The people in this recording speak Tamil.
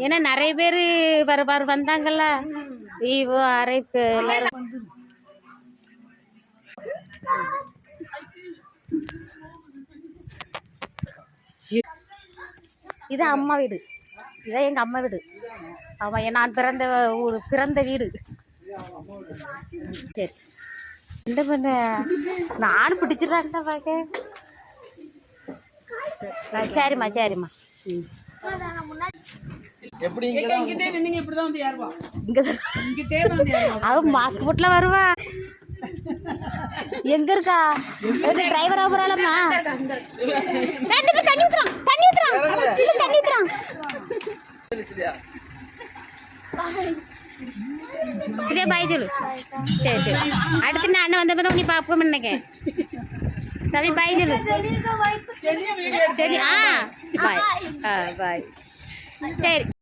ஏன்னா நிறைய பேர் வந்தாங்கல்ல விவோ அரைக்கு எல்லாரும். இது அம்மா வீடு, இதான் எங்கள் அம்மா வீடு. ஆமாம், நான் பிறந்த வீடு. சரி என்ன பண்ண, நானும் பிடிச்சிடறான்டா பார்க்க. சரிம்மா சரிம்மா. அவன் மாஸ்க் போட்டுலாம் வருவா. எங்க இருக்கா டிரைவர் ஆகுறாளம்மா? தண்ணி ஊத்துறான், தண்ணி ஊத்துறான், தண்ணி ஊத்துறான். சரியா பாய் சொல்லு. சரி சரி, அடுத்து நான் அண்ணன் வந்தப்போ நீ பார்ப்போம்னு நினைக்கிறேன். தம்பி பாய் சொல்லு. சரி, பாய். பாய் சரி.